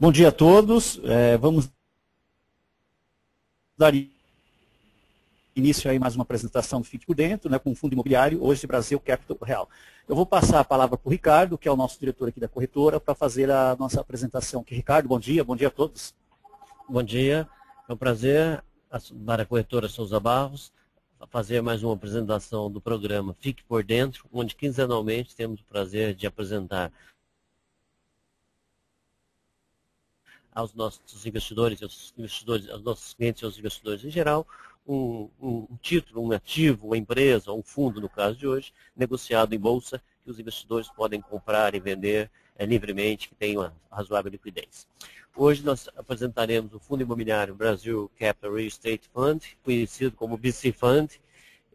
Bom dia a todos. Vamos dar início aí mais uma apresentação do Fique por Dentro, né, com o Fundo Imobiliário, hoje Brasil Capital Real. Eu vou passar a palavra para o Ricardo, que é o nosso diretor aqui da corretora, para fazer a nossa apresentação aqui. Ricardo, bom dia a todos. Bom dia, é um prazer para a corretora Souza Barros fazer mais uma apresentação do programa Fique por Dentro, onde quinzenalmente temos o prazer de apresentar aos nossos investidores, aos nossos clientes e aos investidores em geral, um título, um ativo, uma empresa, um fundo, no caso de hoje, negociado em bolsa, que os investidores podem comprar e vender livremente, que tem uma razoável liquidez. Hoje nós apresentaremos o Fundo Imobiliário Brasil Capital Real Estate Fund, conhecido como BC Fund.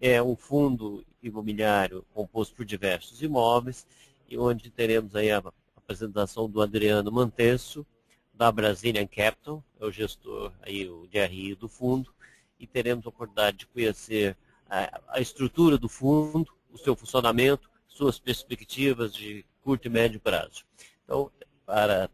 É um fundo imobiliário composto por diversos imóveis, e onde teremos aí a apresentação do Adriano Mantesso, da Brazilian Capital, é o gestor aí, o DRI do fundo, e teremos a oportunidade de conhecer a estrutura do fundo, o seu funcionamento, suas perspectivas de curto e médio prazo. Então, para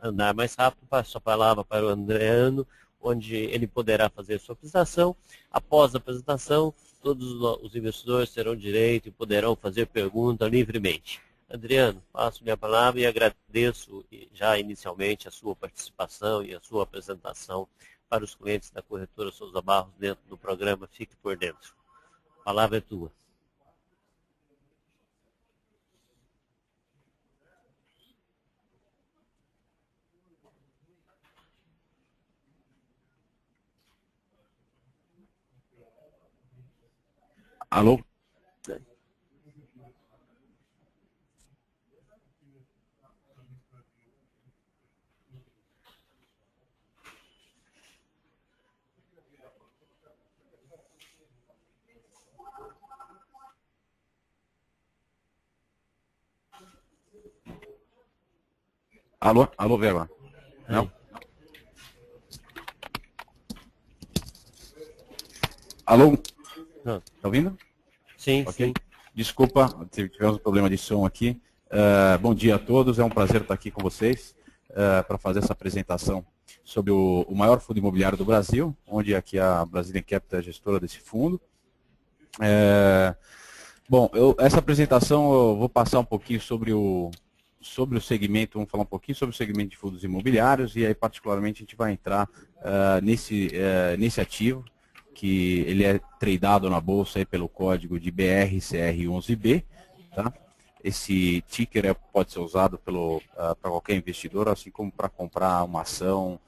andar mais rápido, passo a palavra para o Adriano, onde ele poderá fazer a sua apresentação. Após a apresentação, todos os investidores terão direito e poderão fazer pergunta livremente. Adriano, passo minha palavra e agradeço já inicialmente a sua participação e a sua apresentação para os clientes da corretora Souza Barros dentro do programa Fique por Dentro. A palavra é tua. Alô? Alô, Vera? Não? Alô? Tá ouvindo? Sim, okay. sim. Desculpa, tivemos um problema de som aqui. Bom dia a todos, é um prazer estar aqui com vocês para fazer essa apresentação sobre o maior fundo imobiliário do Brasil, onde aqui a Brazilian Capital é a gestora desse fundo. Bom, essa apresentação eu vou passar um pouquinho sobre o segmento, vamos falar um pouquinho sobre o segmento de fundos imobiliários, e aí particularmente a gente vai entrar nesse ativo, que ele é tradeado na bolsa aí pelo código de BRCR11B, tá? Esse ticker pode ser usado para qualquer investidor, assim como para comprar uma ação,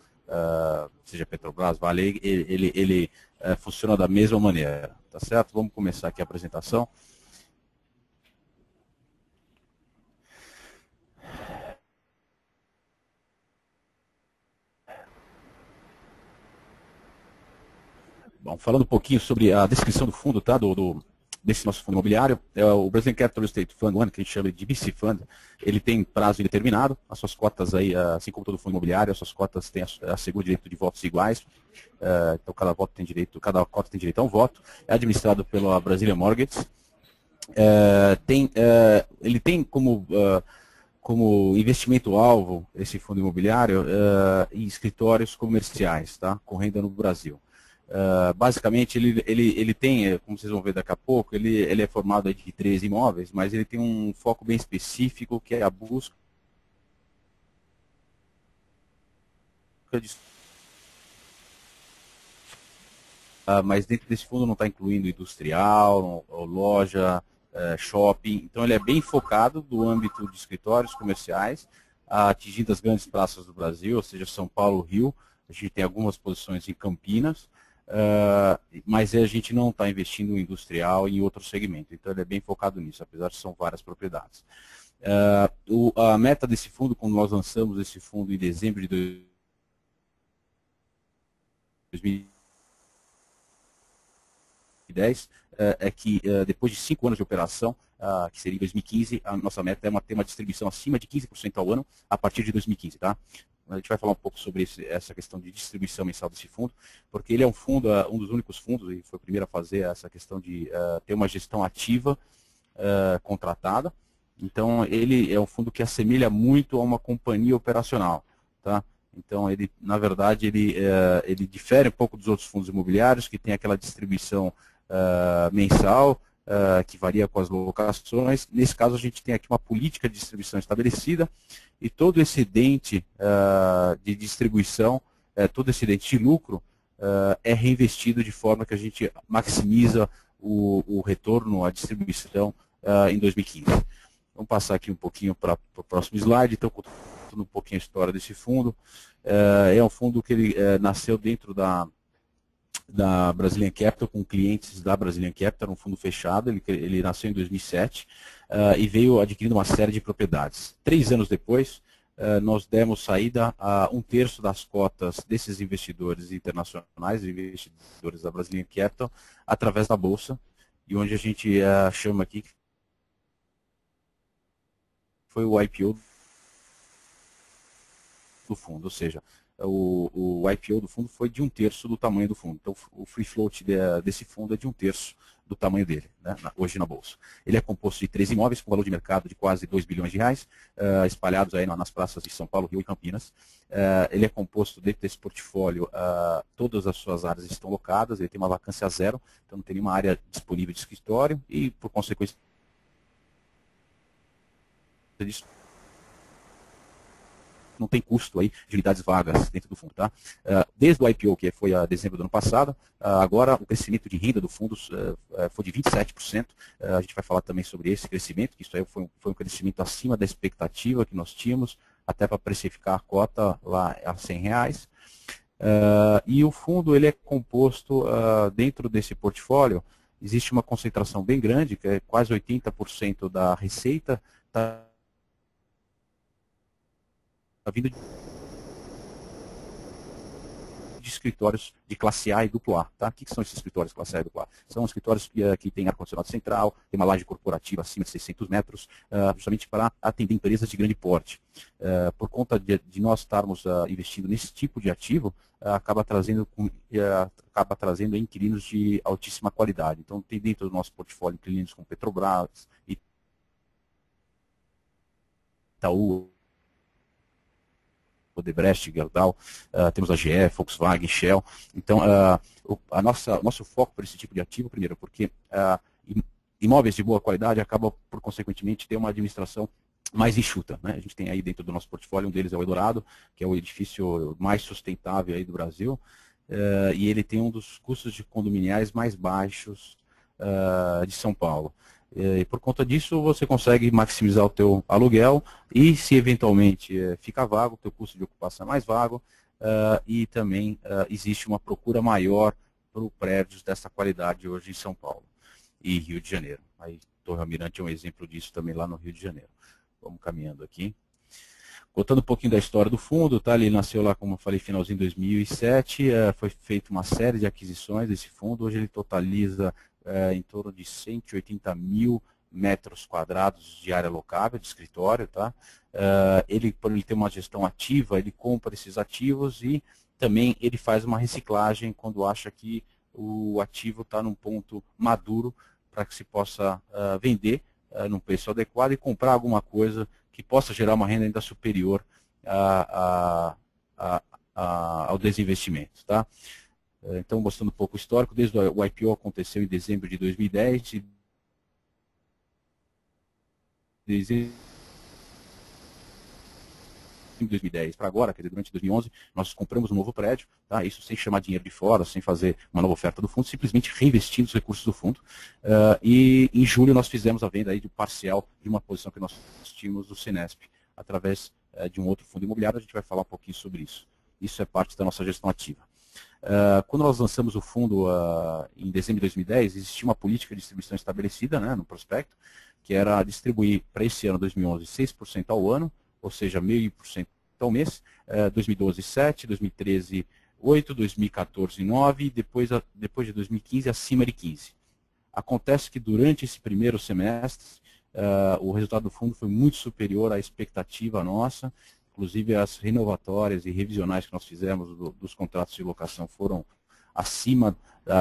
seja Petrobras, Vale, ele funciona da mesma maneira, tá certo? Vamos começar aqui a apresentação. Bom, falando um pouquinho sobre a descrição do fundo, tá? Desse nosso fundo imobiliário, o Brazilian Capital Real Estate Fund 1, que a gente chama de BC Fund, ele tem prazo indeterminado, as suas cotas aí, assim como todo fundo imobiliário, as suas cotas têm assegura direito de votos iguais, então cada cota tem direito a um voto, é administrado pela Brazilian Mortgage, ele tem como investimento-alvo esse fundo imobiliário em escritórios comerciais, tá? Com renda no Brasil. Basicamente, ele tem, como vocês vão ver daqui a pouco, ele é formado de 13 imóveis, mas ele tem um foco bem específico, que é a busca de... mas dentro desse fundo não está incluindo industrial, ou loja, shopping, então ele é bem focado no âmbito de escritórios comerciais, atingindo as grandes praças do Brasil, ou seja, São Paulo, Rio, a gente tem algumas posições em Campinas, mas a gente não está investindo em industrial e em outro segmento, então ele é bem focado nisso, apesar de são várias propriedades. A meta desse fundo, quando nós lançamos esse fundo em dezembro de 2010, é que depois de 5 anos de operação, que seria em 2015, a nossa meta é ter uma distribuição acima de 15% ao ano a partir de 2015, tá? A gente vai falar um pouco sobre essa questão de distribuição mensal desse fundo, porque ele é um fundo, um dos únicos fundos, e foi o primeiro a fazer essa questão de ter uma gestão ativa contratada. Então, ele é um fundo que assemelha muito a uma companhia operacional, tá? Então, ele, na verdade, ele difere um pouco dos outros fundos imobiliários, que tem aquela distribuição mensal, que varia com as locações. Nesse caso, a gente tem aqui uma política de distribuição estabelecida, e todo excedente de distribuição, todo excedente de lucro, é reinvestido de forma que a gente maximiza o retorno, a distribuição em 2015. Vamos passar aqui um pouquinho para o próximo slide. Então, contando um pouquinho a história desse fundo. É um fundo que ele nasceu dentro da Brazilian Capital, com clientes da Brazilian Capital, um fundo fechado. Ele nasceu em 2007 e veio adquirindo uma série de propriedades. 3 anos depois, nós demos saída a 1/3 das cotas desses investidores internacionais, investidores da Brazilian Capital, através da Bolsa, e onde a gente chama aqui, foi o IPO do fundo, ou seja, o IPO do fundo foi de 1/3 do tamanho do fundo. Então, o free float desse fundo é de 1/3 do tamanho dele, né, hoje na Bolsa. Ele é composto de 3 imóveis com valor de mercado de quase 2 bilhões de reais, espalhados aí nas praças de São Paulo, Rio e Campinas. Ele é composto, dentro desse portfólio, todas as suas áreas estão locadas, ele tem uma vacância zero, então não tem nenhuma área disponível de escritório e, por consequência disso, não tem custo aí de unidades vagas dentro do fundo. Tá? Desde o IPO, que foi a dezembro do ano passado, agora o crescimento de renda do fundo foi de 27%. A gente vai falar também sobre esse crescimento, que isso aí foi um crescimento acima da expectativa que nós tínhamos, até para precificar a cota lá a R$100. E o fundo ele é composto, dentro desse portfólio, existe uma concentração bem grande, que é quase 80% da receita está vindo de escritórios de classe A e duplo A. Tá? O que são esses escritórios de classe A e duplo A? São escritórios que têm ar-condicionado central, tem uma laje corporativa acima de 600 metros, justamente para atender empresas de grande porte. Por conta de nós estarmos investindo nesse tipo de ativo, acaba trazendo inquilinos de altíssima qualidade. Então, tem dentro do nosso portfólio inquilinos como Petrobras, Itaú, Odebrecht, Gerdau, temos a GE, Volkswagen, Shell. Então, nosso foco por esse tipo de ativo, primeiro, porque imóveis de boa qualidade acabam, por consequentemente, ter uma administração mais enxuta. Né? A gente tem aí dentro do nosso portfólio, um deles é o Eldorado, que é o edifício mais sustentável aí do Brasil, e ele tem um dos custos de condominiais mais baixos de São Paulo. E por conta disso, você consegue maximizar o teu aluguel e, se eventualmente fica vago, o teu custo de ocupação é mais vago, e também existe uma procura maior por prédios dessa qualidade hoje em São Paulo e Rio de Janeiro. Aí, Torre Almirante é um exemplo disso também lá no Rio de Janeiro. Vamos caminhando aqui. Contando um pouquinho da história do fundo, tá? Ele nasceu lá, como eu falei, finalzinho de 2007, foi feita uma série de aquisições desse fundo, hoje ele totaliza em torno de 180 mil metros quadrados de área locável, de escritório. Tá? Por ele ter uma gestão ativa, ele compra esses ativos e também ele faz uma reciclagem quando acha que o ativo está num ponto maduro para que se possa vender num preço adequado e comprar alguma coisa que possa gerar uma renda ainda superior ao desinvestimento. Tá? Então, mostrando um pouco o histórico, desde o IPO aconteceu em dezembro de 2010, e desde 2010 para agora, quer dizer, durante 2011, nós compramos um novo prédio, tá? Isso sem chamar dinheiro de fora, sem fazer uma nova oferta do fundo, simplesmente reinvestindo os recursos do fundo. E em julho nós fizemos a venda aí de parcial de uma posição que nós tínhamos do Senesp, através de um outro fundo imobiliário. A gente vai falar um pouquinho sobre isso. Isso é parte da nossa gestão ativa. Quando nós lançamos o fundo em dezembro de 2010, existia uma política de distribuição estabelecida, né, no prospecto, que era distribuir para esse ano 2011 6% ao ano, ou seja, 0,5% ao mês, 2012 7%, 2013 8%, 2014 9% e depois de 2015 acima de 15%. Acontece que durante esse primeiro semestre, o resultado do fundo foi muito superior à expectativa nossa. Inclusive, as renovatórias e revisionais que nós fizemos dos contratos de locação foram acima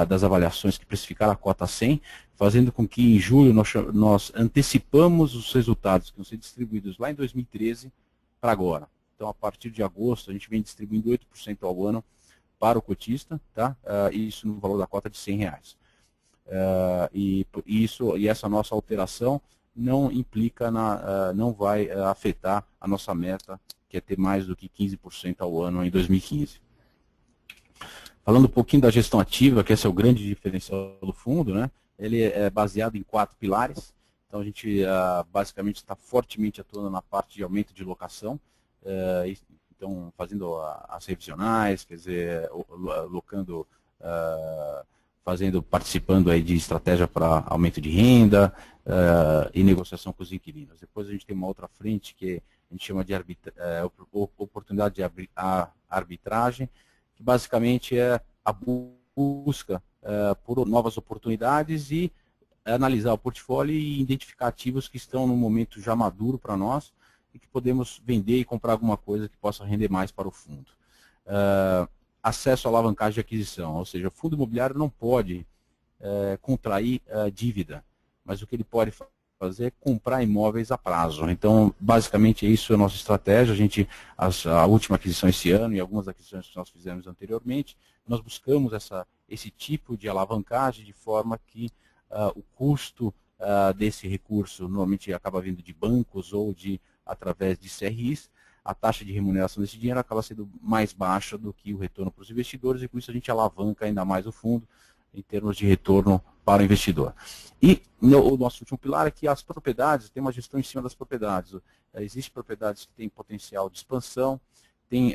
das avaliações que precificaram a cota 100, fazendo com que em julho nós antecipamos os resultados que vão ser distribuídos lá em 2013 para agora. Então, a partir de agosto, a gente vem distribuindo 8% ao ano para o cotista, tá? Isso no valor da cota de R$100. E essa nossa alteração não implica, não vai afetar a nossa meta, que é ter mais do que 15% ao ano em 2015. Falando um pouquinho da gestão ativa, que esse é o grande diferencial do fundo, né? Ele é baseado em 4 pilares. Então, a gente basicamente está fortemente atuando na parte de aumento de locação. Então, fazendo as revisionais, quer dizer, locando, participando aí de estratégia para aumento de renda e negociação com os inquilinos. Depois a gente tem uma outra frente que a gente chama de oportunidade de arbitragem, que basicamente é a busca por novas oportunidades e analisar o portfólio e identificar ativos que estão no momento já maduro para nós e que podemos vender e comprar alguma coisa que possa render mais para o fundo. Acesso à alavancagem de aquisição, ou seja, o fundo imobiliário não pode contrair dívida, mas o que ele pode fazer é comprar imóveis a prazo. Então, basicamente, isso é a nossa estratégia. A última aquisição esse ano e algumas aquisições que nós fizemos anteriormente, nós buscamos esse tipo de alavancagem de forma que o custo desse recurso normalmente acaba vindo de bancos ou através de CRIs, a taxa de remuneração desse dinheiro acaba sendo mais baixa do que o retorno para os investidores e com isso a gente alavanca ainda mais o fundo em termos de retorno para o investidor. E o nosso último pilar é que as propriedades, tem uma gestão em cima das propriedades. Existem propriedades que têm potencial de expansão, tem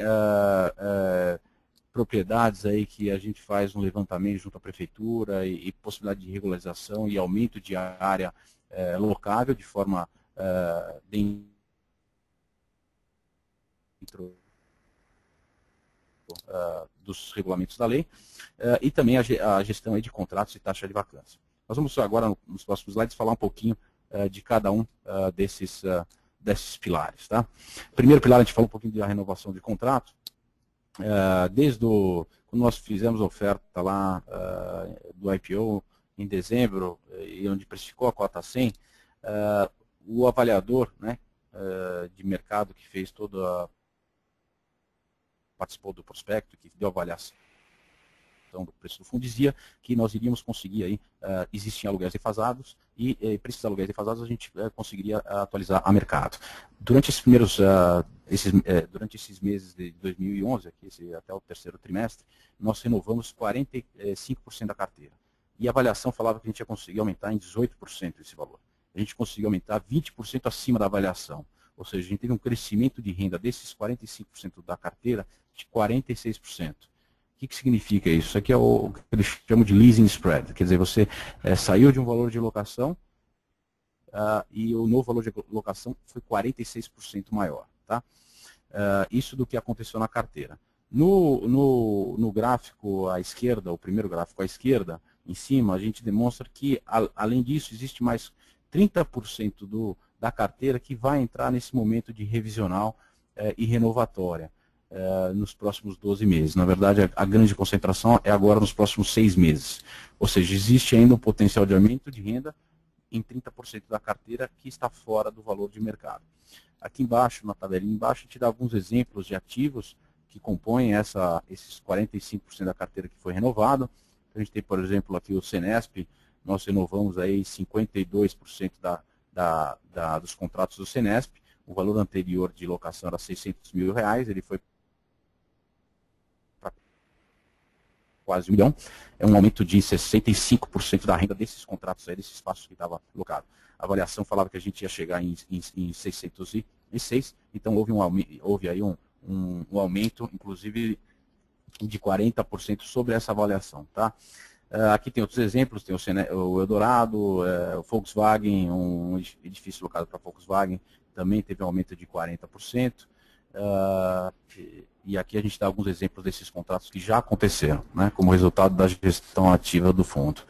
propriedades aí que a gente faz um levantamento junto à prefeitura e possibilidade de regularização e aumento de área locável de forma dentro dos regulamentos da lei, e também a gestão aí de contratos e taxa de vacância. Nós vamos agora, nos próximos slides, falar um pouquinho de cada um desses pilares. Tá? Primeiro pilar, a gente falou um pouquinho da renovação de contrato. Quando nós fizemos a oferta lá do IPO em dezembro, e onde precificou a cota 100, o avaliador, né, de mercado que fez participou do prospecto, que deu a avaliação do preço do fundo, dizia que nós iríamos conseguir aí, existem aluguéis defasados e para esses aluguéis defasados a gente conseguiria atualizar a mercado. Durante esses meses de 2011, até o terceiro trimestre, nós renovamos 45% da carteira. E a avaliação falava que a gente ia conseguir aumentar em 18% esse valor. A gente conseguiu aumentar 20% acima da avaliação. Ou seja, a gente teve um crescimento de renda desses 45% da carteira de 46%. O que significa isso? Isso aqui é o que eles chamam de leasing spread. Quer dizer, você saiu de um valor de locação e o novo valor de locação foi 46% maior. Tá? Isso do que aconteceu na carteira. No gráfico à esquerda, o primeiro gráfico à esquerda, em cima, a gente demonstra que, além disso, existe mais 30% da carteira que vai entrar nesse momento de revisional e renovatória nos próximos 12 meses. Na verdade, a grande concentração é agora nos próximos 6 meses. Ou seja, existe ainda um potencial de aumento de renda em 30% da carteira que está fora do valor de mercado. Aqui embaixo, na tabelinha embaixo, a gente dá alguns exemplos de ativos que compõem esses 45% da carteira que foi renovado. A gente tem, por exemplo, aqui o Senesp, nós renovamos aí 52% dos contratos do Senesp. O valor anterior de locação era R$600 mil, ele foi para quase 1 milhão. É um aumento de 65% da renda desses contratos aí, desse espaço que estava locado. A avaliação falava que a gente ia chegar em 606, então houve aí um aumento, inclusive, de 40% sobre essa avaliação. Tá? Aqui tem outros exemplos, tem o Eldorado, o Volkswagen, um edifício locado para Volkswagen, também teve um aumento de 40%. E aqui a gente dá alguns exemplos desses contratos que já aconteceram, né, como resultado da gestão ativa do fundo.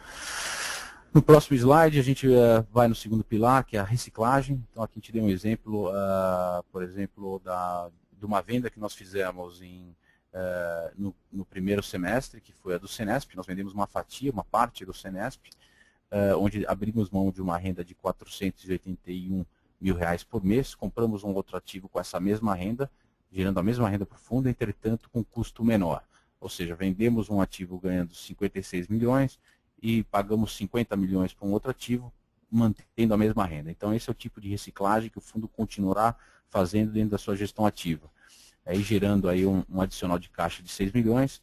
No próximo slide, a gente vai no segundo pilar, que é a reciclagem. Então, aqui a gente deu um exemplo, por exemplo, de uma venda que nós fizemos no primeiro semestre, que foi a do Senesp. Nós vendemos uma fatia, uma parte do Senesp, onde abrimos mão de uma renda de R$481 mil por mês, compramos um outro ativo com essa mesma renda, gerando a mesma renda para o fundo, entretanto com custo menor. Ou seja, vendemos um ativo ganhando 56 milhões e pagamos 50 milhões para um outro ativo, mantendo a mesma renda. Então, esse é o tipo de reciclagem que o fundo continuará fazendo dentro da sua gestão ativa. Aí, gerando aí um adicional de caixa de 6 milhões.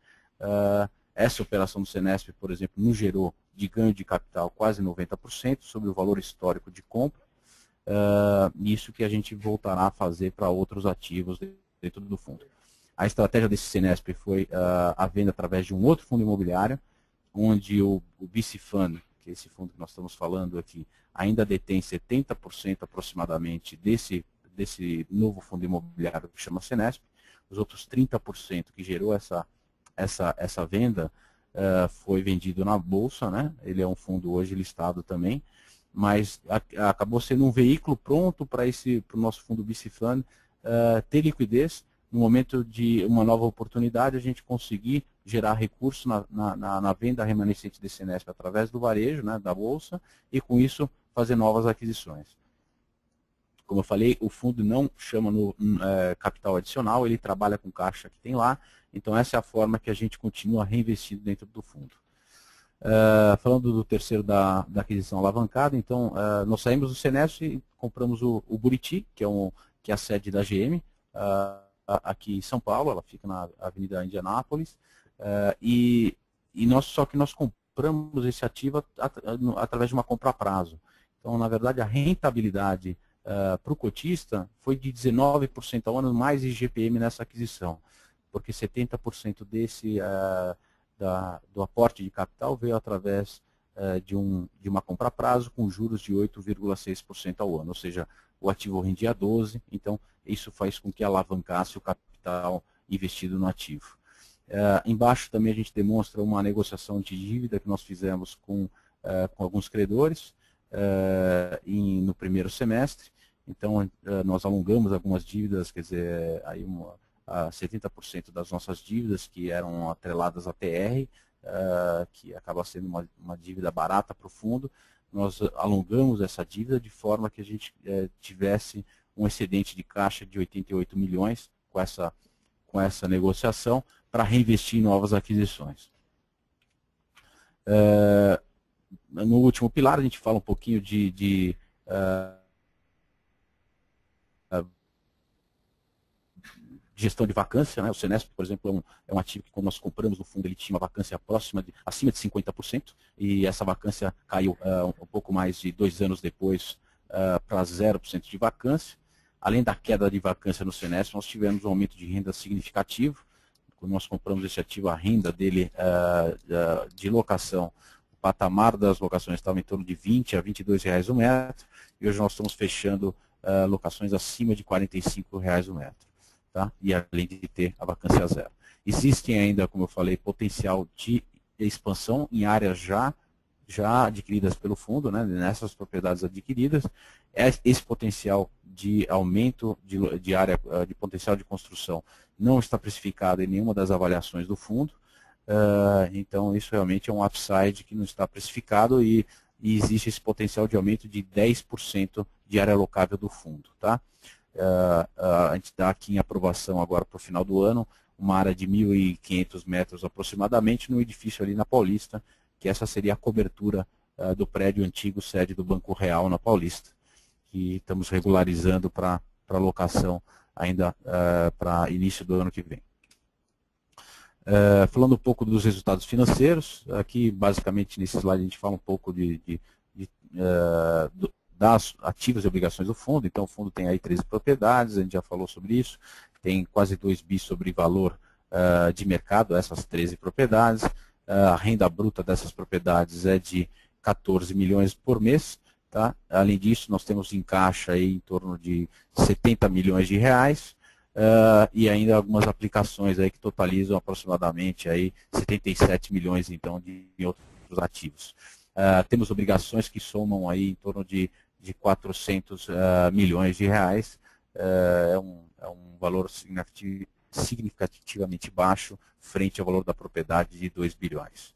Essa operação do Senesp, por exemplo, nos gerou de ganho de capital quase 90% sobre o valor histórico de compra. Isso que a gente voltará a fazer para outros ativos dentro do fundo. A estratégia desse Senesp foi a venda através de um outro fundo imobiliário, onde o BC Fund, que é esse fundo que nós estamos falando aqui, ainda detém 70% aproximadamente desse novo fundo imobiliário que chama Senesp. Os outros 30% que gerou essa venda foi vendido na Bolsa, né? Ele é um fundo hoje listado também, mas acabou sendo um veículo pronto para o nosso fundo BC Fund ter liquidez. No momento de uma nova oportunidade, a gente conseguir gerar recursos na venda remanescente desse Senesp através do varejo, né, da Bolsa, e com isso fazer novas aquisições. Como eu falei, o fundo não chama no capital adicional, ele trabalha com caixa que tem lá, então essa é a forma que a gente continua reinvestindo dentro do fundo. Falando do terceiro da aquisição alavancada, então nós saímos do Senesp e compramos o Buriti, que é a sede da GM, aqui em São Paulo, ela fica na Avenida Indianápolis, só que nós compramos esse ativo através de uma compra a prazo. Então, na verdade, a rentabilidade para o cotista foi de 19% ao ano, mais IGPM nessa aquisição, porque 70% do aporte de capital veio através de uma compra a prazo com juros de 8,6% ao ano, ou seja, o ativo rendia 12%, então isso faz com que alavancasse o capital investido no ativo. Embaixo também a gente demonstra uma negociação de dívida que nós fizemos com alguns credores no primeiro semestre. Então, nós alongamos algumas dívidas, quer dizer, aí 70% das nossas dívidas que eram atreladas à TR, que acaba sendo uma dívida barata para o fundo, nós alongamos essa dívida de forma que a gente tivesse um excedente de caixa de 88 milhões com essa negociação para reinvestir em novas aquisições. No último pilar, a gente fala um pouquinho de gestão de vacância, né? O Senesp, por exemplo, é um ativo que quando nós compramos no fundo ele tinha uma vacância acima de 50%, e essa vacância caiu um pouco mais de 2 anos depois para 0% de vacância. Além da queda de vacância no Senesp, nós tivemos um aumento de renda significativo. Quando nós compramos esse ativo, a renda dele de locação, o patamar das locações estava em torno de R$20 a R$22 o metro, e hoje nós estamos fechando locações acima de R$45 o metro. Tá? E além de ter a vacância zero. Existem ainda, como eu falei, potencial de expansão em áreas já adquiridas pelo fundo, né, nessas propriedades adquiridas. Esse potencial de aumento de área, de potencial de construção, não está precificado em nenhuma das avaliações do fundo. Então, isso realmente é um upside que não está precificado e existe esse potencial de aumento de 10% de área locável do fundo. Tá? A gente dá aqui em aprovação agora para o final do ano uma área de 1.500 metros aproximadamente no edifício ali na Paulista, que essa seria a cobertura do prédio antigo sede do Banco Real na Paulista, que estamos regularizando para locação ainda para início do ano que vem. Falando um pouco dos resultados financeiros, aqui basicamente nesse slide a gente fala um pouco das ativos e obrigações do fundo. Então o fundo tem aí 13 propriedades, a gente já falou sobre isso, tem quase 2 bi sobre valor de mercado, essas 13 propriedades. A renda bruta dessas propriedades é de 14 milhões por mês. Tá? Além disso, nós temos em caixa aí em torno de 70 milhões de reais e ainda algumas aplicações aí que totalizam aproximadamente aí 77 milhões então, de outros ativos. Temos obrigações que somam aí em torno de 400 milhões de reais. É um valor significativamente baixo frente ao valor da propriedade de 2 bilhões.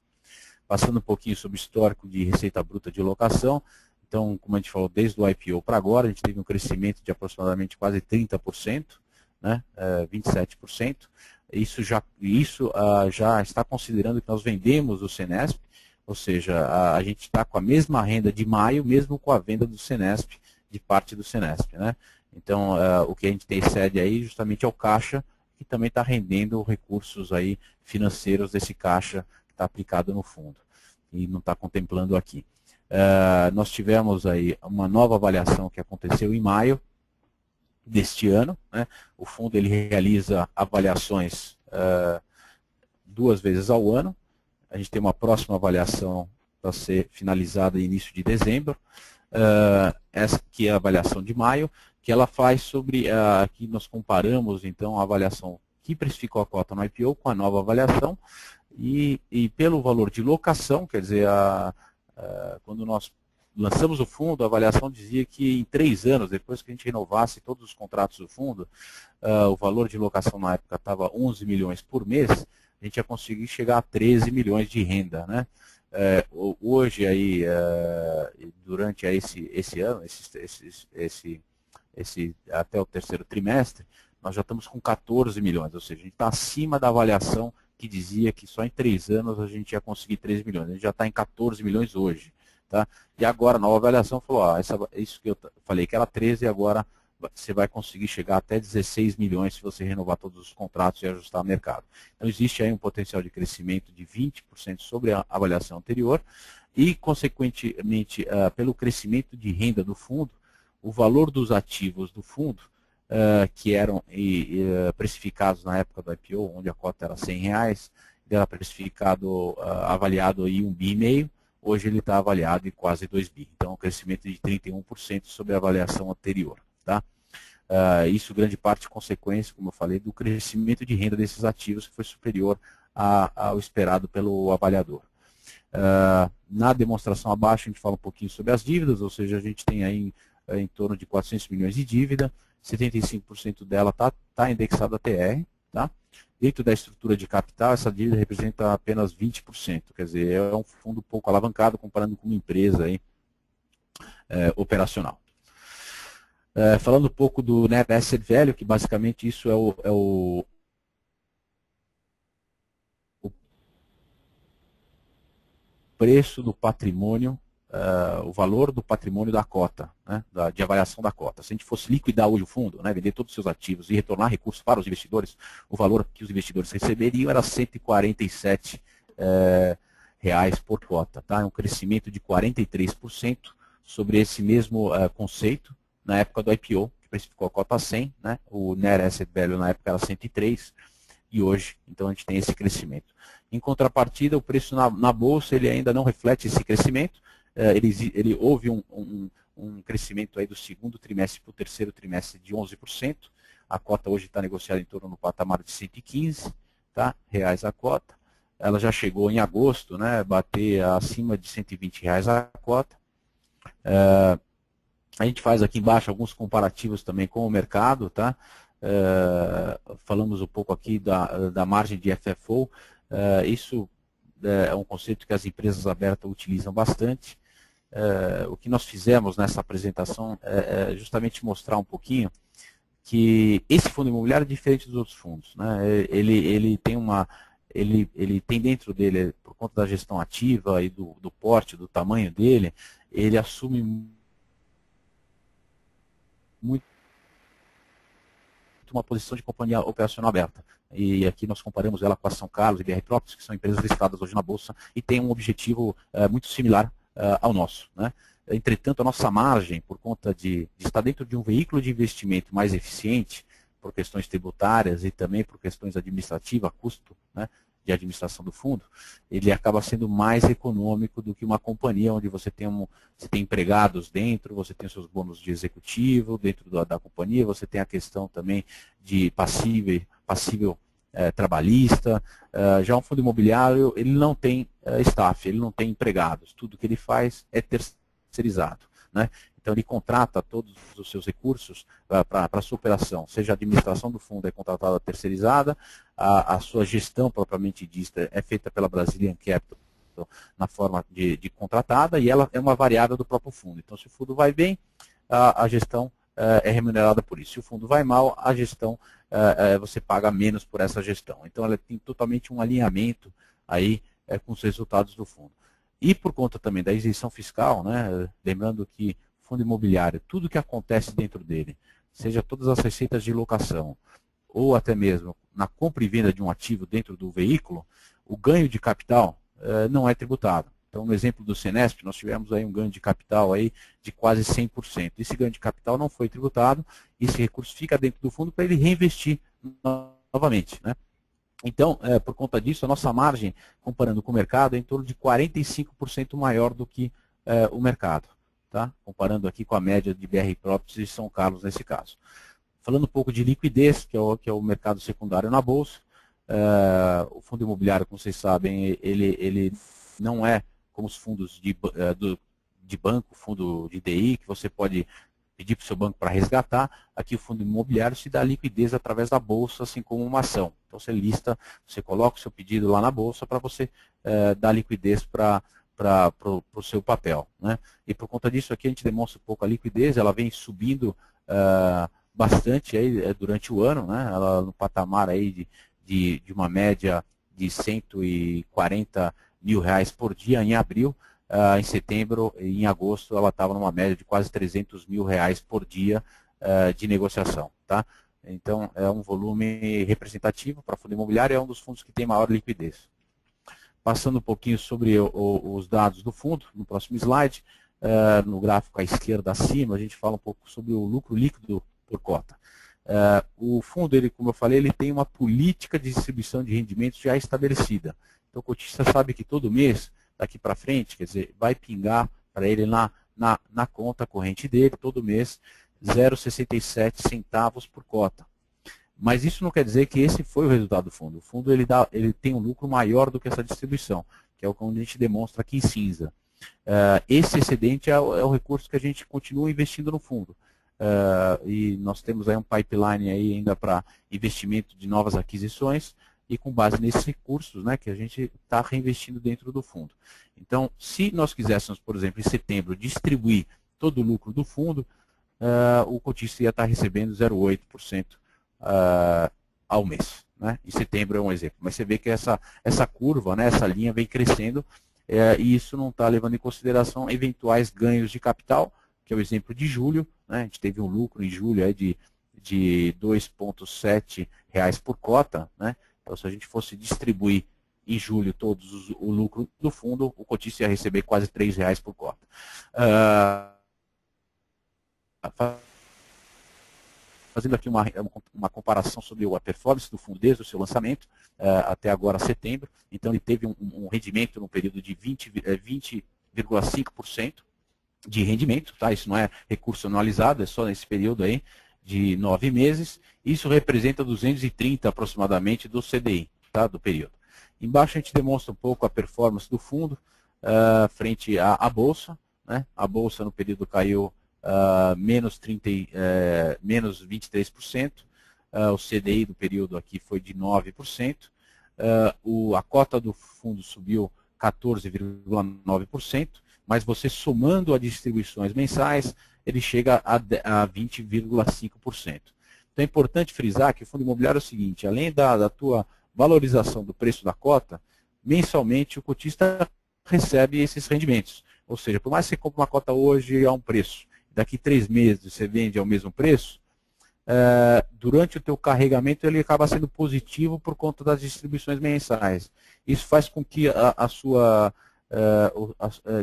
Passando um pouquinho sobre o histórico de receita bruta de locação, então, como a gente falou, desde o IPO para agora, a gente teve um crescimento de aproximadamente quase 30%, né, 27%. Isso já está considerando que nós vendemos o Senesp, ou seja, a gente está com a mesma renda de maio, mesmo com a venda do Senesp, de parte do Senesp, né? Então, o que a gente tem sede aí justamente é o caixa, que também está rendendo recursos aí financeiros desse caixa que está aplicado no fundo, e não está contemplando aqui. Nós tivemos aí uma nova avaliação que aconteceu em maio deste ano, né? O fundo ele realiza avaliações 2 vezes ao ano. A gente tem uma próxima avaliação para ser finalizada em início de dezembro. Essa aqui é a avaliação de maio, que ela faz sobre, aqui nós comparamos então a avaliação que precificou a cota no IPO com a nova avaliação, e pelo valor de locação, quer dizer, quando nós lançamos o fundo, a avaliação dizia que em 3 anos, depois que a gente renovasse todos os contratos do fundo, o valor de locação na época estava 11 milhões por mês, a gente ia conseguir chegar a 13 milhões de renda, né? Hoje, aí, durante esse ano, até o terceiro trimestre, nós já estamos com 14 milhões, ou seja, a gente está acima da avaliação que dizia que só em 3 anos a gente ia conseguir 13 milhões. A gente já está em 14 milhões hoje. Tá? E agora a nova avaliação falou, isso que eu falei que era 13, agora você vai conseguir chegar até 16 milhões se você renovar todos os contratos e ajustar o mercado. Então existe aí um potencial de crescimento de 20% sobre a avaliação anterior e, consequentemente, pelo crescimento de renda do fundo, o valor dos ativos do fundo, que eram precificados na época do IPO, onde a cota era R$100, era precificado, avaliado em 1,5 bi, hoje ele está avaliado em quase 2 bi. Então, um crescimento de 31% sobre a avaliação anterior. Tá? Isso, grande parte, consequência, como eu falei, do crescimento de renda desses ativos, que foi superior ao esperado pelo avaliador. Na demonstração abaixo, a gente fala um pouquinho sobre as dívidas, ou seja, a gente tem aí em torno de 400 milhões de dívida, 75% dela está indexada a TR. Tá? Dentro da estrutura de capital, essa dívida representa apenas 20%, quer dizer, é um fundo pouco alavancado comparando com uma empresa aí, operacional. Falando um pouco do Net Asset Value, que basicamente isso é o preço do patrimônio, o valor do patrimônio da cota, né, de avaliação da cota. Se a gente fosse liquidar hoje o fundo, né, vender todos os seus ativos e retornar recursos para os investidores, o valor que os investidores receberiam era R$147 reais por cota. Tá? É um crescimento de 43% sobre esse mesmo conceito na época do IPO, que precificou a cota a 100, né, o Net Asset Value na época era 103, e hoje, então, a gente tem esse crescimento. Em contrapartida, o preço na bolsa ele ainda não reflete esse crescimento. Houve um crescimento aí do segundo trimestre para o terceiro trimestre de 11%. A cota hoje está negociada em torno do patamar de 115, tá, reais a cota. Ela já chegou em agosto, né, bater acima de 120 reais a cota. A gente faz aqui embaixo alguns comparativos também com o mercado, tá? Falamos um pouco aqui da margem de FFO. Isso é um conceito que as empresas abertas utilizam bastante. O que nós fizemos nessa apresentação é justamente mostrar um pouquinho que esse fundo imobiliário é diferente dos outros fundos, né? Ele tem dentro dele, por conta da gestão ativa e do porte, do tamanho dele, ele assume muito uma posição de companhia operacional aberta. E aqui nós comparamos ela com a São Carlos e BR Properties, que são empresas listadas hoje na Bolsa e tem um objetivo muito similar ao nosso, né? Entretanto, a nossa margem, por conta de estar dentro de um veículo de investimento mais eficiente, por questões tributárias e também por questões administrativas, custo, né, de administração do fundo, ele acaba sendo mais econômico do que uma companhia onde você tem empregados dentro, você tem os seus bônus de executivo dentro da companhia, você tem a questão também de passível trabalhista. Já um fundo imobiliário, ele não tem staff, ele não tem empregados, tudo que ele faz é terceirizado, né? Então ele contrata todos os seus recursos para a sua operação, seja a administração do fundo é contratada terceirizada, a sua gestão propriamente dita é feita pela Brazilian Capital na forma de contratada, e ela é uma variável do próprio fundo. Então, se o fundo vai bem, a gestão é remunerada por isso. Se o fundo vai mal, a gestão você paga menos por essa gestão. Então, ela tem totalmente um alinhamento aí com os resultados do fundo. E por conta também da isenção fiscal, né, lembrando que fundo imobiliário, tudo que acontece dentro dele, seja todas as receitas de locação, ou até mesmo na compra e venda de um ativo dentro do veículo, o ganho de capital não é tributado. Então, no exemplo do Senesp, nós tivemos aí um ganho de capital aí de quase 100%. Esse ganho de capital não foi tributado, esse recurso fica dentro do fundo para ele reinvestir novamente, né? Então, por conta disso, a nossa margem, comparando com o mercado, é em torno de 45% maior do que o mercado, tá? Comparando aqui com a média de BR Properties e São Carlos nesse caso. Falando um pouco de liquidez, que é o mercado secundário na Bolsa, o fundo imobiliário, como vocês sabem, ele não é como os fundos de banco, fundo de DI, que você pode pedir para o seu banco para resgatar. Aqui o fundo imobiliário se dá liquidez através da Bolsa, assim como uma ação. Então você lista, você coloca o seu pedido lá na Bolsa para você dar liquidez para o seu papel, né? E por conta disso aqui a gente demonstra um pouco a liquidez, ela vem subindo bastante aí, durante o ano, né? Ela no patamar aí de uma média de 140 mil reais por dia em abril. Em setembro e em agosto ela estava numa média de quase 300 mil reais por dia de negociação, tá? Então é um volume representativo para fundo imobiliário, é um dos fundos que tem maior liquidez. Passando um pouquinho sobre os dados do fundo, no próximo slide, no gráfico à esquerda acima, a gente fala um pouco sobre o lucro líquido por cota. O fundo, ele, como eu falei, ele tem uma política de distribuição de rendimentos já estabelecida. Então o cotista sabe que todo mês, daqui para frente, quer dizer, vai pingar para ele na conta corrente dele, todo mês, 0,67 centavos por cota. Mas isso não quer dizer que esse foi o resultado do fundo. O fundo ele tem um lucro maior do que essa distribuição, que é o que a gente demonstra aqui em cinza. Esse excedente é o recurso que a gente continua investindo no fundo. E nós temos aí um pipeline aí ainda para investimento de novas aquisições, e com base nesses recursos, né, que a gente está reinvestindo dentro do fundo. Então, se nós quiséssemos, por exemplo, em setembro, distribuir todo o lucro do fundo, o cotista ia estar recebendo 0,8% ao mês, né? Em setembro é um exemplo. Mas você vê que essa curva, né, essa linha vem crescendo, e isso não está levando em consideração eventuais ganhos de capital, que é o exemplo de julho, né? A gente teve um lucro em julho aí de R$ 2,7 por cota, né? Então, se a gente fosse distribuir em julho todos o lucro do fundo, o cotista ia receber quase R$ 3 por cota. Fazendo aqui uma comparação sobre a performance do fundo desde o seu lançamento até agora setembro. Então, ele teve um rendimento no período de 20,5% de rendimento, tá? Isso não é recurso anualizado, é só nesse período aí de 9 meses. Isso representa 230 aproximadamente do CDI, tá? Do período. Embaixo a gente demonstra um pouco a performance do fundo frente à Bolsa, né? A Bolsa no período caiu menos 23%, o CDI do período aqui foi de 9%, a cota do fundo subiu 14,9%, mas você somando as distribuições mensais, ele chega a 20,5%. Então é importante frisar que o fundo imobiliário é o seguinte, além da tua valorização do preço da cota, mensalmente o cotista recebe esses rendimentos. Ou seja, por mais que você compre uma cota hoje a um preço, daqui 3 meses você vende ao mesmo preço, durante o teu carregamento ele acaba sendo positivo por conta das distribuições mensais. Isso faz com que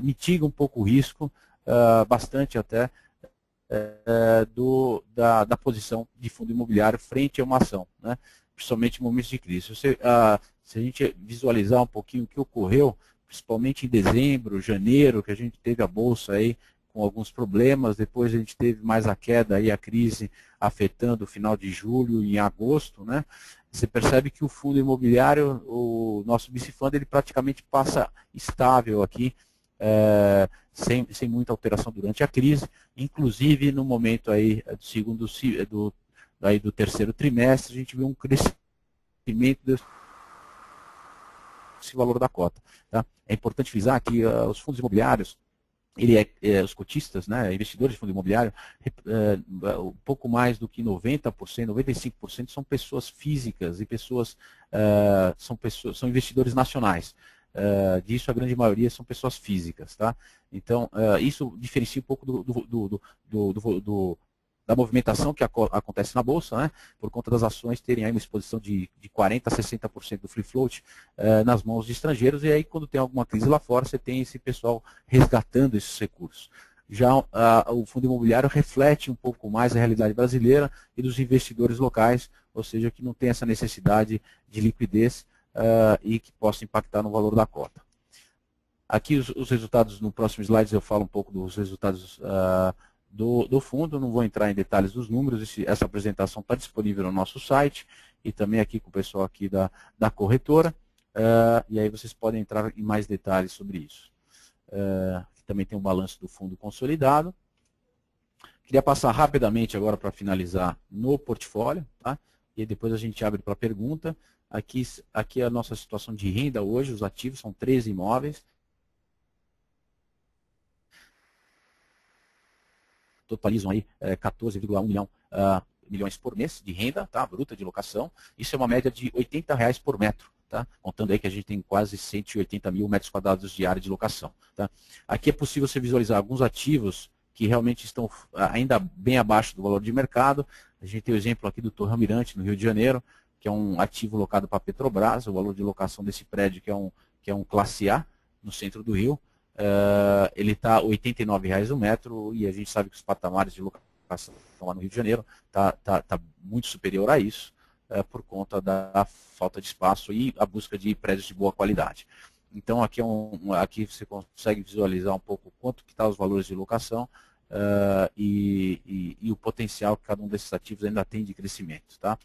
mitiga um pouco o risco, bastante até, da posição de fundo imobiliário frente a uma ação, né? Principalmente em momentos de crise. Se a gente visualizar um pouquinho o que ocorreu, principalmente em dezembro, janeiro, que a gente teve a Bolsa aí com alguns problemas, depois a gente teve mais a queda, aí a crise afetando o final de julho e em agosto, né? Você percebe que o fundo imobiliário, o nosso BC Fund, ele praticamente passa estável aqui, sem muita alteração durante a crise, inclusive no momento aí do terceiro trimestre, a gente viu um crescimento desse valor da cota. Tá? É importante frisar que os fundos imobiliários, os cotistas, né, investidores de fundo imobiliário, um pouco mais do que 90%, 95% são pessoas físicas e são investidores nacionais. Disso a grande maioria são pessoas físicas, tá? Então isso diferencia um pouco da movimentação que acontece na Bolsa, né, por conta das ações terem aí uma exposição de 40% a 60% do free float nas mãos de estrangeiros, e aí quando tem alguma crise lá fora, você tem esse pessoal resgatando esses recursos. Já o fundo imobiliário reflete um pouco mais a realidade brasileira e dos investidores locais, ou seja, que não tem essa necessidade de liquidez e que possa impactar no valor da cota. Aqui os resultados, no próximo slide eu falo um pouco dos resultados do fundo, não vou entrar em detalhes dos números, essa apresentação está disponível no nosso site e também aqui com o pessoal aqui da corretora, e aí vocês podem entrar em mais detalhes sobre isso. Também tem um balanço do fundo consolidado. Queria passar rapidamente agora para finalizar no portfólio, tá? E depois a gente abre para pergunta. Aqui é a nossa situação de renda hoje, os ativos são 13 imóveis, totalizam aí 14,1 milhões por mês de renda, tá, bruta de locação. Isso é uma média de R$80 por metro, tá, contando aí que a gente tem quase 180 mil metros quadrados de área de locação. Tá. Aqui é possível você visualizar alguns ativos que realmente estão ainda bem abaixo do valor de mercado. A gente tem o exemplo aqui do Torre Almirante, no Rio de Janeiro, que é um ativo locado para a Petrobras, o valor de locação desse prédio que é um classe A, no centro do Rio. Ele está R$ 89,00 o metro, e a gente sabe que os patamares de locação lá no Rio de Janeiro tá muito superior a isso, por conta da falta de espaço e a busca de prédios de boa qualidade. Então aqui, aqui você consegue visualizar um pouco quanto que está os valores de locação e o potencial que cada um desses ativos ainda tem de crescimento. Tá?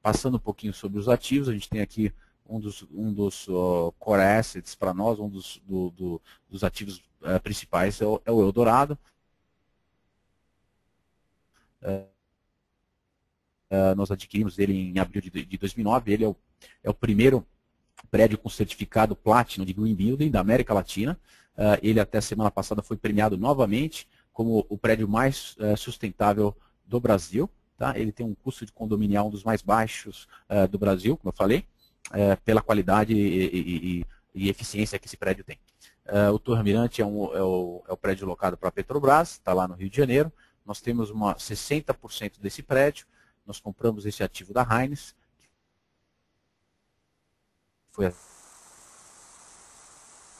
Passando um pouquinho sobre os ativos, a gente tem aqui um dos core assets para nós, um dos ativos principais é o Eldorado. Nós adquirimos ele em abril de 2009, ele é o primeiro prédio com certificado Platinum de Green Building da América Latina. Ele até semana passada foi premiado novamente como o prédio mais sustentável do Brasil. Tá? Ele tem um custo de condominial um dos mais baixos do Brasil, como eu falei, pela qualidade e eficiência que esse prédio tem. O Torre Almirante é o prédio locado para a Petrobras, está lá no Rio de Janeiro. Nós temos 60% desse prédio, nós compramos esse ativo da Hines, foi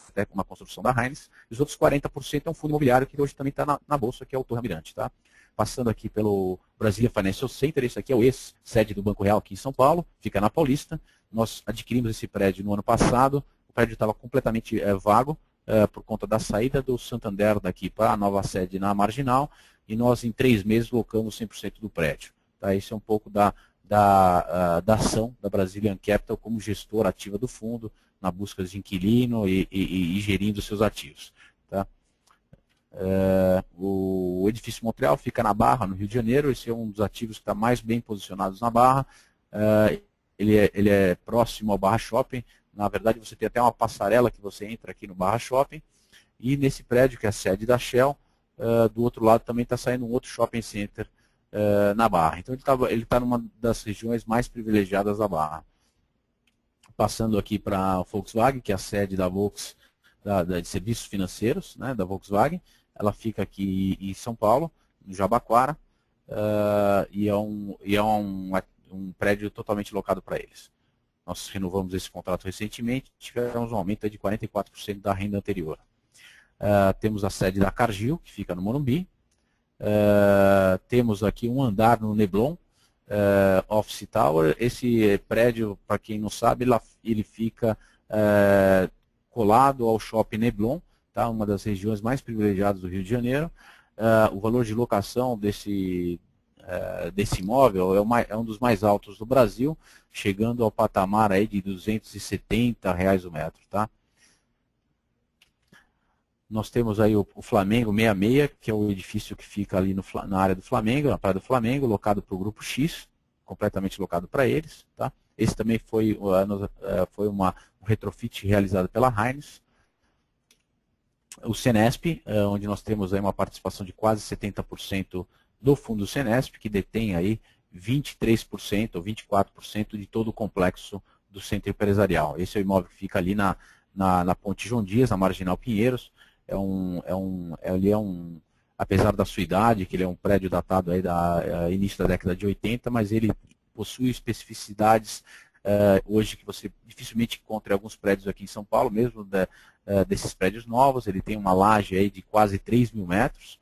até uma construção da Hines, e os outros 40% é um fundo imobiliário que hoje também está na Bolsa, que é o Torre Almirante. Tá? Passando aqui pelo Brasília Financial Center, esse aqui é o ex-sede do Banco Real aqui em São Paulo, fica na Paulista. Nós adquirimos esse prédio no ano passado, o prédio estava completamente vago, por conta da saída do Santander daqui para a nova sede na Marginal, e nós em 3 meses locamos 100% do prédio. Tá? Esse é um pouco da ação da Brazilian Capital como gestora ativa do fundo, na busca de inquilino e gerindo seus ativos. Tá? O edifício Montreal fica na Barra, no Rio de Janeiro. Esse é um dos ativos que está mais bem posicionados na Barra. Ele é próximo ao Barra Shopping. Na verdade, você tem até uma passarela que você entra aqui no Barra Shopping. E nesse prédio, que é a sede da Shell, do outro lado também está saindo um outro shopping center na Barra. Então ele está numa das regiões mais privilegiadas da Barra. Passando aqui para a Volkswagen, que é a sede da Volks, de serviços financeiros, né, da Volkswagen. Ela fica aqui em São Paulo, no Jabaquara, e é um prédio totalmente locado para eles. Nós renovamos esse contrato recentemente, tivemos um aumento de 44% da renda anterior. Temos a sede da Cargill, que fica no Morumbi. Temos aqui um andar no Neblon, Office Tower. Esse prédio, para quem não sabe, ele fica colado ao Shopping Neblon, tá? Uma das regiões mais privilegiadas do Rio de Janeiro. O valor de locação desse imóvel é um dos mais altos do Brasil, chegando ao patamar aí de R$ 270 o metro. Tá? Nós temos aí o Flamengo 66, que é o edifício que fica ali na área do Flamengo, na praia do Flamengo, locado para o Grupo X, completamente locado para eles. Tá? Esse também foi um retrofit realizado pela Hines. o Senesp, onde nós temos aí uma participação de quase 70% do fundo Senesp, que detém aí 23% ou 24% de todo o complexo do centro empresarial. Esse é o imóvel que fica ali na Ponte João Dias, na Marginal Pinheiros. Apesar da sua idade, que ele é um prédio datado aí da início da década de 80, mas ele possui especificidades hoje que você dificilmente encontra em alguns prédios aqui em São Paulo, mesmo desses prédios novos. Ele tem uma laje aí de quase 3.000 metros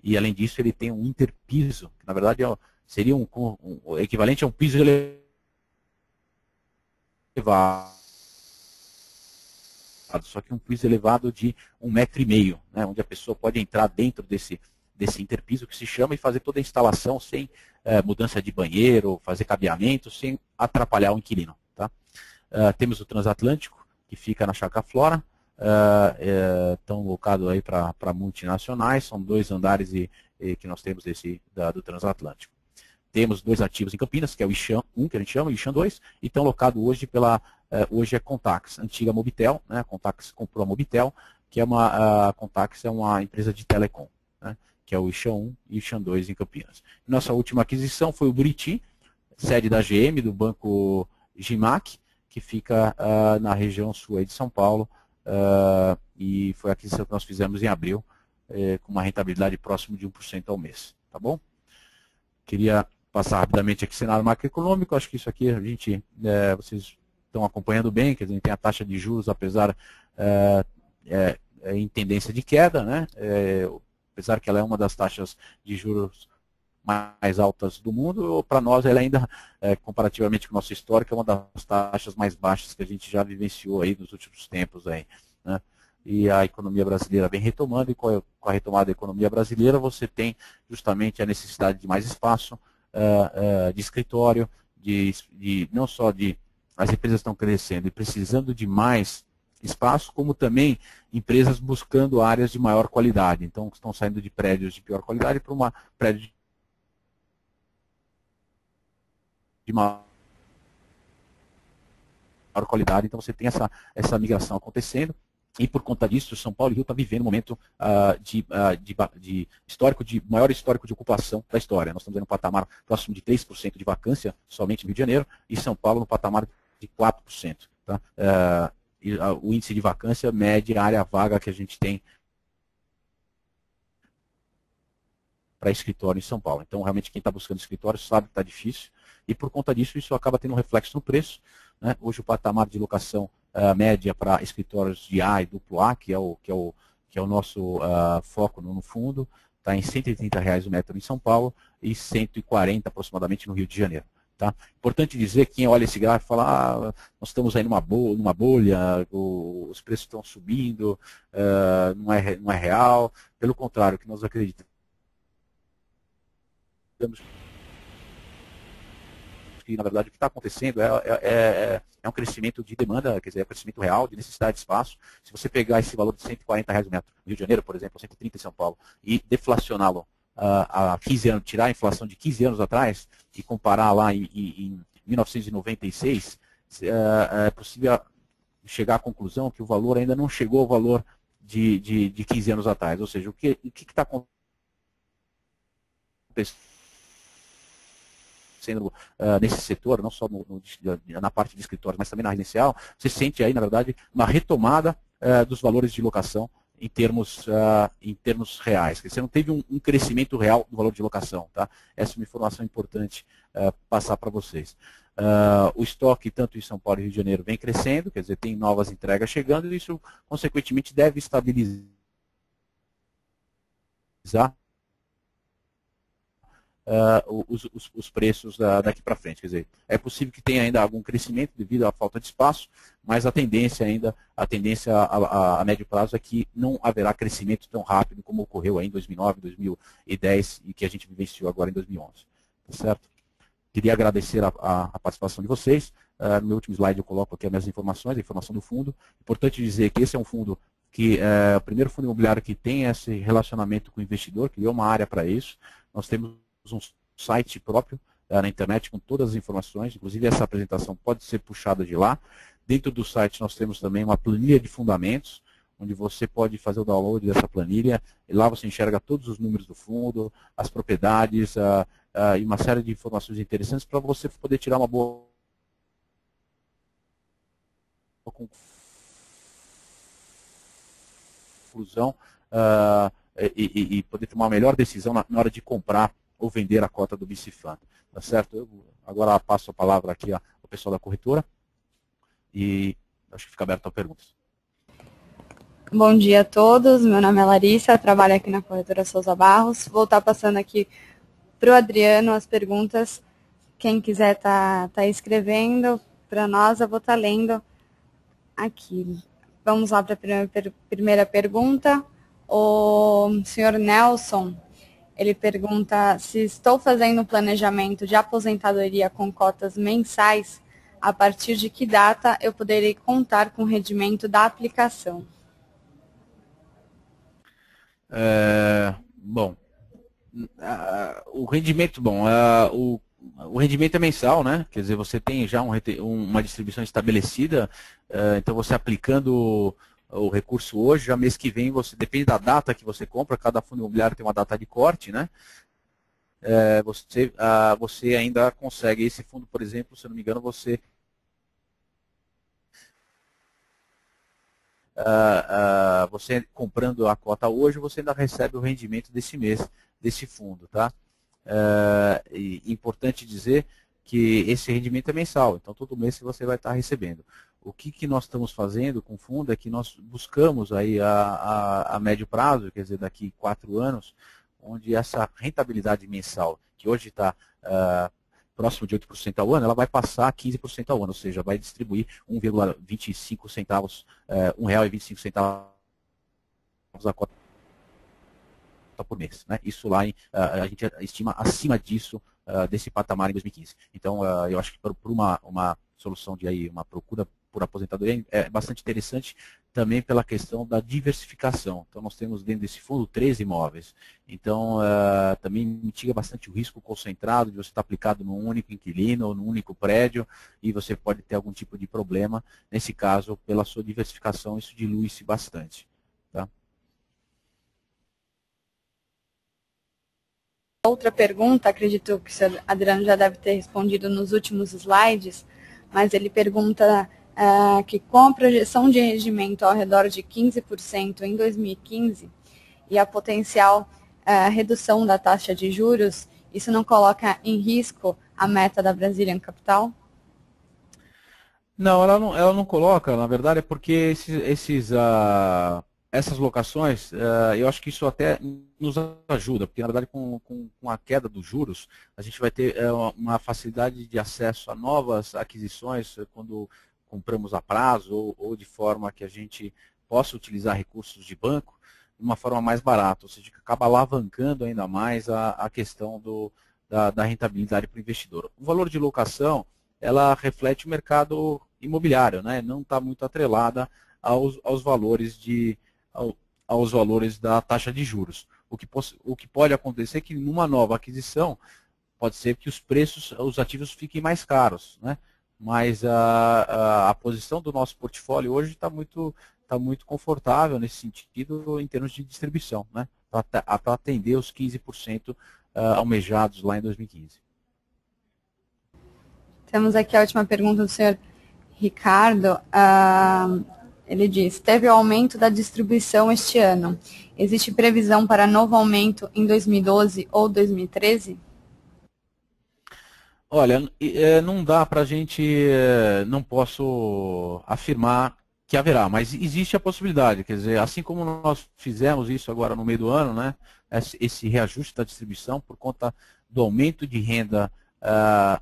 e, além disso, ele tem um interpiso, que na verdade seria um equivalente a um piso elevado, só que um piso elevado de 1,5 metro, né, onde a pessoa pode entrar dentro desse interpiso, que se chama, e fazer toda a instalação sem mudança de banheiro, fazer cabeamento, sem atrapalhar o inquilino. Tá? Temos o Transatlântico, que fica na Chácara Flora, estão locados aí para multinacionais, são 2 andares que nós temos do Transatlântico. Temos 2 ativos em Campinas, que é o Ixam 1, que a gente chama, e o Ixam 2, e estão locados hoje hoje é Contax, antiga Mobitel, né? A Contax comprou a Mobitel, que é a Contax é uma empresa de telecom, né? Que é o Ixam 1 e o Ixam 2 em Campinas. Nossa última aquisição foi o Buriti, sede da GM, do Banco Gimac, que fica na região sul de São Paulo, e foi a aquisição que nós fizemos em abril, com uma rentabilidade próxima de 1% ao mês. Tá bom? Queria passar rapidamente aqui o cenário macroeconômico. Acho que isso aqui vocês estão acompanhando bem, que a gente tem a taxa de juros, apesar em tendência de queda, né? Apesar que ela é uma das taxas de juros mais altas do mundo, para nós ela ainda, comparativamente com o nosso histórico, é uma das taxas mais baixas que a gente já vivenciou aí nos últimos tempos aí, né? E a economia brasileira vem retomando, e com a retomada da economia brasileira você tem justamente a necessidade de mais espaço, de escritório, não só as empresas estão crescendo e precisando de mais espaço, como também empresas buscando áreas de maior qualidade. Então, estão saindo de prédios de pior qualidade para uma prédio de maior qualidade. Então, você tem essa migração acontecendo. E por conta disso, São Paulo e Rio estão vivendo um momento maior histórico de ocupação da história. Nós estamos em um patamar próximo de 3% de vacância somente no Rio de Janeiro, e São Paulo no patamar de 4%. Tá? O índice de vacância mede a área vaga que a gente tem para escritório em São Paulo. Então, realmente, quem está buscando escritório sabe que está difícil, e por conta disso, isso acaba tendo um reflexo no preço, né? Hoje o patamar de locação média para escritórios de A e duplo A, que é o nosso foco no fundo, está em R$ 130 o metro em São Paulo e 140 aproximadamente no Rio de Janeiro. Tá? Importante dizer que quem olha esse gráfico fala, nós estamos aí numa bolha, os preços estão subindo, não é real. Pelo contrário, o que nós acreditamos que, na verdade, o que está acontecendo é um crescimento de demanda, quer dizer, é um crescimento real, de necessidade de espaço. Se você pegar esse valor de R$ 140 o metro no Rio de Janeiro, por exemplo, 130 em São Paulo, e deflacioná-lo há 15 anos, tirar a inflação de 15 anos atrás e comparar lá em 1996, é possível chegar à conclusão que o valor ainda não chegou ao valor de 15 anos atrás. Ou seja, o que está acontecendo nesse setor, não só na parte de escritórios, mas também na residencial, você sente aí, na verdade, uma retomada dos valores de locação em termos reais. Você não teve um crescimento real do valor de locação. Tá? Essa é uma informação importante passar para vocês. O estoque, tanto em São Paulo e Rio de Janeiro, vem crescendo, quer dizer, tem novas entregas chegando, e isso, consequentemente, deve estabilizar os preços daqui para frente. Quer dizer, é possível que tenha ainda algum crescimento devido à falta de espaço, mas a tendência a médio prazo é que não haverá crescimento tão rápido como ocorreu aí em 2009, 2010 e que a gente vivenciou agora em 2011. Tá certo? Queria agradecer a participação de vocês. No meu último slide eu coloco aqui as minhas informações, a informação do fundo. Importante dizer que esse é um fundo que é o primeiro fundo imobiliário que tem esse relacionamento com o investidor, criou uma área para isso. Nós temos um site próprio na internet com todas as informações, inclusive essa apresentação pode ser puxada de lá. Dentro do site nós temos também uma planilha de fundamentos, onde você pode fazer o download dessa planilha, e lá você enxerga todos os números do fundo, as propriedades e uma série de informações interessantes para você poder tirar uma boa conclusão e poder tomar uma melhor decisão na hora de comprar ou vender a cota do BC Fund. Tá certo? Eu agora passo a palavra aqui ao pessoal da corretora e acho que fica aberto a perguntas. Bom dia a todos, meu nome é Larissa, trabalho aqui na corretora Souza Barros. Vou estar passando aqui para o Adriano as perguntas. Quem quiser tá escrevendo para nós, eu vou estar lendo aqui. Vamos lá para a primeira pergunta. O senhor Nelson, ele pergunta se estou fazendo um planejamento de aposentadoria com cotas mensais, a partir de que data eu poderei contar com o rendimento da aplicação? Bom, o rendimento, o rendimento é mensal, né? Quer dizer, você tem já uma distribuição estabelecida, então você aplicando o recurso hoje, já mês que vem, depende da data que você compra, cada fundo imobiliário tem uma data de corte, né? Você ainda consegue, esse fundo, por exemplo, se eu não me engano, você comprando a cota hoje, você ainda recebe o rendimento desse mês, desse fundo, tá? Importante dizer que esse rendimento é mensal, então todo mês você vai estar recebendo. O que nós estamos fazendo com o fundo é que nós buscamos aí a médio prazo, quer dizer, daqui 4 anos, onde essa rentabilidade mensal, que hoje está próximo de 8% ao ano, ela vai passar a 15% ao ano, ou seja, vai distribuir 1,25 centavos, R$1,25 a cota por mês, né? Isso lá, a gente estima acima disso, desse patamar em 2015. Então, eu acho que por uma solução de aí, uma procura por aposentadoria é bastante interessante também pela questão da diversificação. Então, nós temos dentro desse fundo 13 imóveis. Então, também mitiga bastante o risco concentrado de você estar aplicado num único inquilino ou num único prédio e você pode ter algum tipo de problema. Nesse caso, pela sua diversificação, isso dilui-se bastante. Tá? Outra pergunta, acredito que o senhor Adriano já deve ter respondido nos últimos slides, mas ele pergunta que com a projeção de rendimento ao redor de 15% em 2015 e a potencial redução da taxa de juros, isso não coloca em risco a meta da Brazilian Capital? Não, ela não coloca, na verdade é porque essas locações, eu acho que isso até nos ajuda, porque na verdade com a queda dos juros, a gente vai ter uma facilidade de acesso a novas aquisições quando compramos a prazo ou de forma que a gente possa utilizar recursos de banco de uma forma mais barata, ou seja, que acaba alavancando ainda mais a questão da rentabilidade para o investidor. O valor de locação, ela reflete o mercado imobiliário, né? Não está muito atrelada aos valores da taxa de juros. O que pode acontecer é que numa nova aquisição, pode ser que os ativos fiquem mais caros, né? Mas a posição do nosso portfólio hoje está muito confortável nesse sentido em termos de distribuição, né? Para atender os 15% almejados lá em 2015. Temos aqui a última pergunta do senhor Ricardo. Ele diz, teve o aumento da distribuição este ano. Existe previsão para novo aumento em 2012 ou 2013? Olha, não dá para a gente, não posso afirmar que haverá, mas existe a possibilidade, quer dizer, assim como nós fizemos isso agora no meio do ano, né, esse reajuste da distribuição por conta do aumento de renda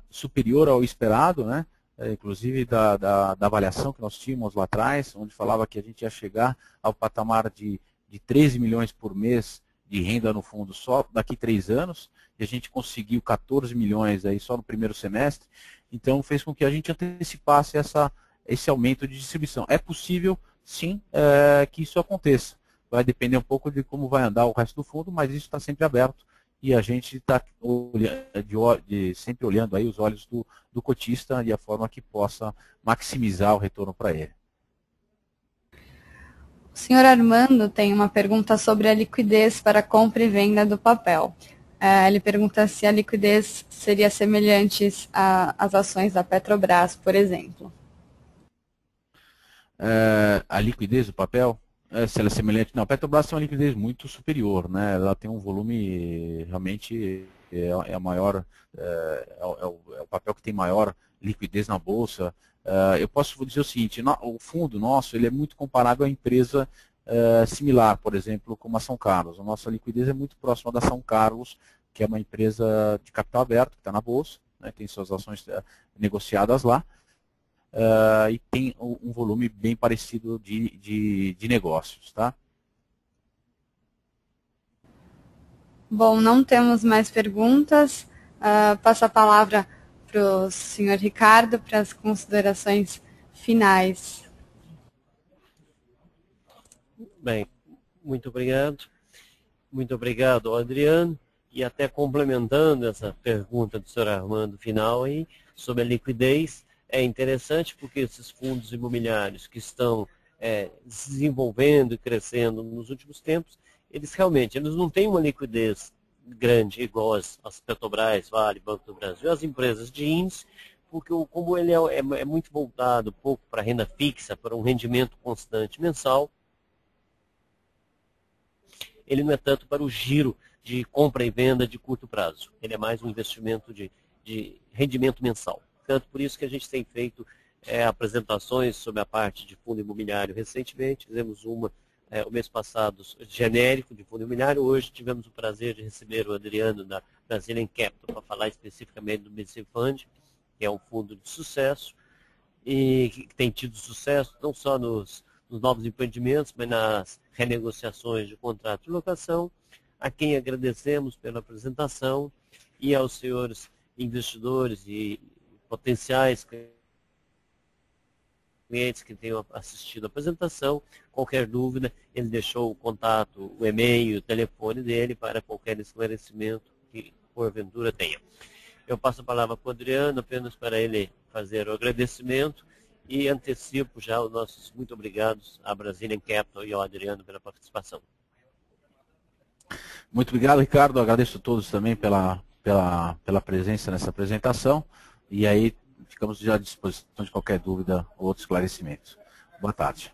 superior ao esperado, né, inclusive da avaliação que nós tínhamos lá atrás, onde falava que a gente ia chegar ao patamar de 13 milhões por mês de renda no fundo só daqui 3 anos, e a gente conseguiu 14 milhões aí só no primeiro semestre, então fez com que a gente antecipasse esse aumento de distribuição. É possível, sim, que isso aconteça. Vai depender um pouco de como vai andar o resto do fundo, mas isso está sempre aberto e a gente está sempre olhando aí os olhos do cotista e a forma que possa maximizar o retorno para ele. O senhor Armando tem uma pergunta sobre a liquidez para compra e venda do papel. Ele pergunta se a liquidez seria semelhante às ações da Petrobras, por exemplo. A liquidez do papel, se ela é semelhante... Não, a Petrobras tem uma liquidez muito superior, né? Ela tem um volume realmente a maior, é o papel que tem maior liquidez na Bolsa. Eu posso dizer o seguinte, o fundo nosso ele é muito comparável à empresa similar, por exemplo, como a São Carlos. A nossa liquidez é muito próxima da São Carlos, que é uma empresa de capital aberto, que está na Bolsa, né? Tem suas ações negociadas lá. E tem um volume bem parecido de negócios, tá? Bom, não temos mais perguntas. Passo a palavra para o senhor Ricardo para as considerações finais. Bem, muito obrigado. Muito obrigado, Adriano. E até complementando essa pergunta do senhor Armando final aí, sobre a liquidez, é interessante porque esses fundos imobiliários que estão se desenvolvendo e crescendo nos últimos tempos, eles não têm uma liquidez grande, igual as Petrobras, Vale, Banco do Brasil, as empresas de índice, porque como ele é muito voltado um pouco para renda fixa, para um rendimento constante mensal, ele não é tanto para o giro de compra e venda de curto prazo. Ele é mais um investimento de rendimento mensal. Tanto por isso que a gente tem feito apresentações sobre a parte de fundo imobiliário recentemente. Fizemos uma o mês passado genérico de fundo imobiliário. Hoje tivemos o prazer de receber o Adriano da Brazilian Capital para falar especificamente do BC Fund, que é um fundo de sucesso e que tem tido sucesso não só nos novos empreendimentos, mas nas renegociações de contrato de locação, a quem agradecemos pela apresentação e aos senhores investidores e potenciais clientes que tenham assistido a apresentação. Qualquer dúvida, ele deixou o contato, o e-mail, o telefone dele para qualquer esclarecimento que porventura tenha. Eu passo a palavra para o Adriano, apenas para ele fazer o agradecimento e antecipo já os nossos muito obrigados à Brazilian Capital e ao Adriano pela participação. Muito obrigado, Ricardo. Agradeço a todos também pela presença nessa apresentação. E aí, ficamos já à disposição de qualquer dúvida ou outro esclarecimento. Boa tarde.